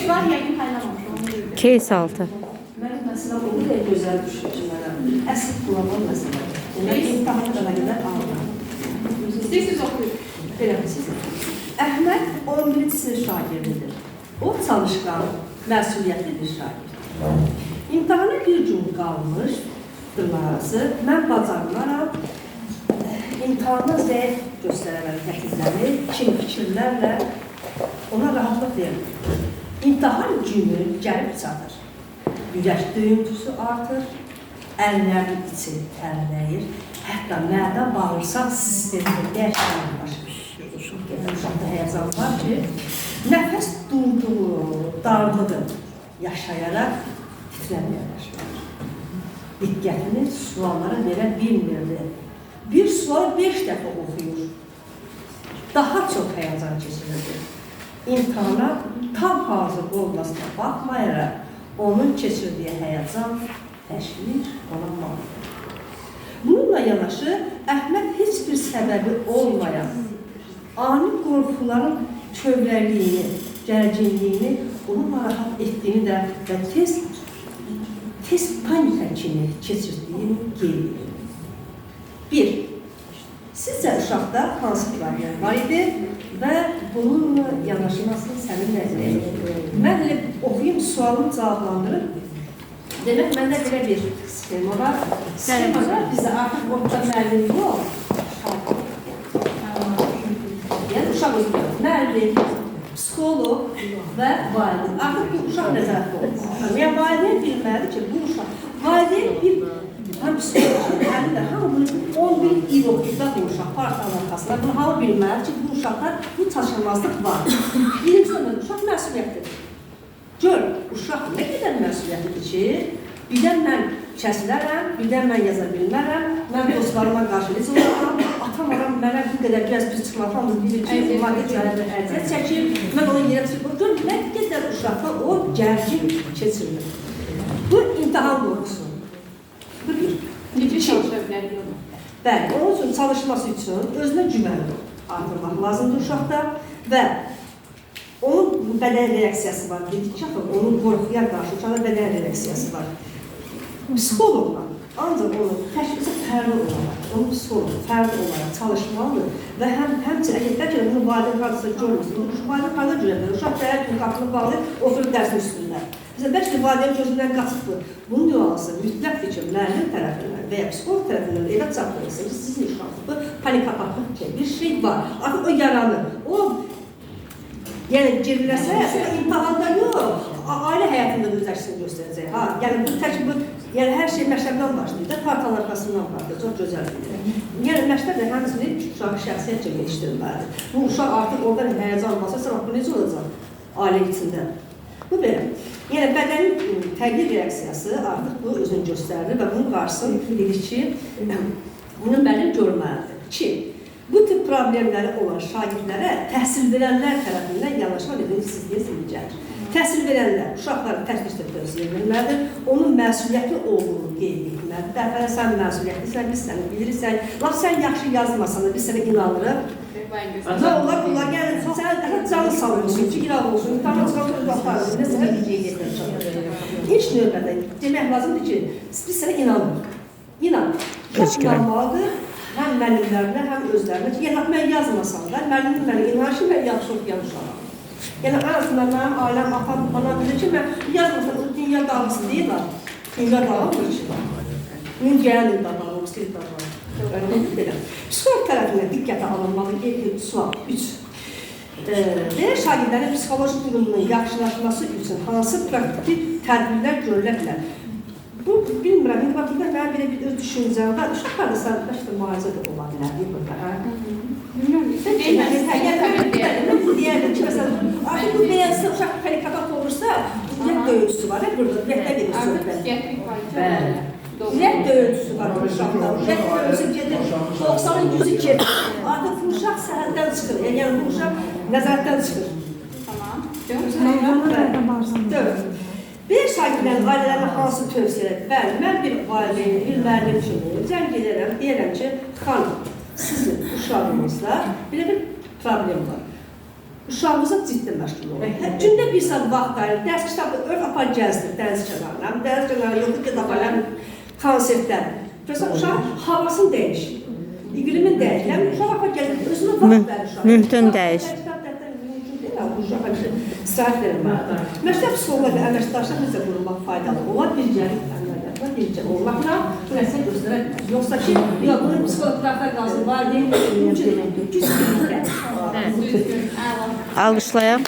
var, yəqin paylaşmamışam. Case altı. Mənim məsələm o qədər gözəl düşür ki, mənə əsl qulaman məsələdir. Yəni, imtahan da nə qədər aldım. İstəyirsiniz oxuyun. Belə siz. Əhməd 11-ci sinif şagirdidir. O, çalışqan, məsuliyyətli bir şagird. İmtahana bir gün qalmış dırlarası, mən bacarmaram, imtahana zəif göstərərəm təklifləri, kim fikirlərlə ona rahatlıq verir. İmtahan günü gəlib çatır. Ürək döyüntüsü artır, əllərinin içi tərləyir, hətta mədə bağırsaq sistemi dəyişən başlayır. Uşaqda həyəcan var ki, nəfəs durduğu, darlığı yaşayaraq titrəməyə başlayır. Diqqətini suallara verə bilmirdi. Bir sual 5 dəfə oxuyur. Daha çox həyəcan keçirirdi. İmtahana tam hazır olmasına baxmayaraq, onun keçirdiyi həyəcan, təşviş ona mağdur. Bununla yanaşı, Əhməd heç bir səbəbi olmayan, ani qorxuların kövrəliyini, gərginliyini, onu narahat etdiyini də və tez panika kimi keçirdiyini qeyd edir. 1. Sizcə uşaqda hansı problem var idi və bununla yanaşmasını sənin nəzərə mən elə oxuyum, sualını cavablandırır. Demək, məndə belə bir sistema var. Sistemada bizə artıq orta müəllim yox, yəni uşaq özü yox, müəllim, psikolog və valideyn. Artıq bu uşaq nəzərdə olmalı. Yəni, valideyn bilməlidir ki, bu uşaq, valideyn bir həm psikolog, həm də hamı 11 il oxuyuda bu uşaq, parçanın arxasında bunu hamı bilməlidir ki, bu uşaqda bu çaşılmazlıq var. Birinci ömrdə uşaq məsuliyyətdir. Gör, uşaq nə qədər məsuliyyətlidir ki, birdən mən kəsilərəm, birdən mən yaza bilmərəm, mən dostlarıma qarşı necə olaram, atam aram mənə bu qədər gəz bir çıxmaqdan bilir ki, maddə cəhəndə əziyyət çəkir, mən onu yerə çıxır. Gör, nə qədər uşaqda o gərgin keçirilir. Bu imtahan qorxusu. Bu bir. Necə çalışa bilərik onu? Bəli, onun üçün çalışması üçün özünə güvəni artırmaq lazımdır uşaqda və onun bədən reaksiyası var. Dedik ki, onun qorxuya qarşı uşaqda bədən reaksiyası var. Psikologla ancaq onun təşxisi fərdi olaraq, onun psixologu fərdi olaraq çalışmalıdır və həmçinin əgər ki, bunu valideyn qarşısında görmürsün, bu valideyn qarşısında görə bilir. Uşaq dəyər gün qapını bağlayır, oturub dərsin üstündə. Bizə bəlkə valideyn gözündən qaçıqdır. Bunun nüansı mütləqdir ki, müəllim tərəfindən və ya psixolog tərəfindən elə çatdırılsın ki, sizin uşaqlıqda panika atmaq ki, bir şey var. Artıq o yaranır. O, yəni geriləsə, imtahanda yox, ailə həyatında da öz əksini göstərəcək. Yəni bu tək bu, yəni hər şey məktəbdən başlayır da, partanın arxasından başlayır, çox gözəldir. Yəni məktəb də həmçinin uşağı şəxsiyyətcə gelişdirməlidir. Bu uşaq artıq oradan həyəcan basarsa, bu necə olacaq ailə içində? Bu belə. Yəni bədənin təqdir reaksiyası artıq bu özünü göstərir və bunun qarşısını bilir ki, bunu müəllim görməlidir. 2. Bu tip problemləri olan şagirdlərə təhsil verənlər tərəfindən yanaşma sizliyə silicədir. Təhsil verənlər uşaqları təhsildə tövsiyə edilməlidir, onun məsuliyyətli olduğunu qeyd etməlidir. Dəfələ sən məsuliyyətlisən, biz səni bilirsən, laf sən yaxşı yazmasan da biz sənə inanırıq. Nə olar, bunlar gəlir, sən canı salıyorsun ki, inan olsun, tamam çıxartır, baxarız, nə sənə bir qeyd etmək. İlk növbədə demək lazımdır ki, biz sənə inanırıq. İnan. İnanmalıdır. Həm müəllimlərinə, həm özlərinə ki, yəni mən yazmasam da, müəllimin mənə inanır ki, mən yaxşı oxuyan uşağam. Yəni, ən azından mənim ailəm, atam, bana bilir ki, mən yazmasam, o dünya dağlısı deyil, dünya dağılmır ki. Bunun gəlin dağılır, stil dağılır. Psikolog tərəfindən diqqətə alınmalı, sual 3. Deyək, şagirdlərin psixoloji durumunun yaxşılaşması üçün hansı praktiki tədbirlər görülə bilər? Bu, bilmirəm, indi bax, burada mənim belə bir öz düşüncəm var. Uşaqlarda sərbəşdə müalicə də ola bilər, deyil burada, deyərdim ki, məsələn, artıq bu beyazsa uşaq panikapat olursa, ürək döyüntüsü var, burada, ürəkdə gedir söhbət. Ürək döyüntüsü var uşaqda, ürək döyüntüsü gedir, 90'ın 100'ü gedir. Artıq bu uşaq səhərdən çıxır, yəni bu uşaq nəzarətdən çıxır. Tamam. Bir şagirdlərin ailələrinə hansı tövsiyələr? Bəli, mən bir valideyn, bir müəllim kimi zəng edərəm, deyərəm ki, xanım, sizin uşağınızda belə bir problem var. uşağımıza ciddi məşğul olun. Gündə bir saat vaxt ayırın, dərs kitabı ört apar gəzdir dəniz kənarına. Dəniz kənarına yoxdur ki, dafalar konsertlər. Məsələn, uşaq havasını dəyişir. İqlimin dəyişir. Uşaq apar gəzdir, özünə vaxt verir uşaq. Mühitini dəyiş. Uşaq istirahət verilməlidir. Məktəb psixoloqlar və əməkdaşlar necə qurulmaq faydalı olar? Bircə olmaqla bu nəsə göstərə bilər. Yoxsa ki, ya bunun psixologlardan qalsın, var deyil, mümkün deyil. Alqışlayaq.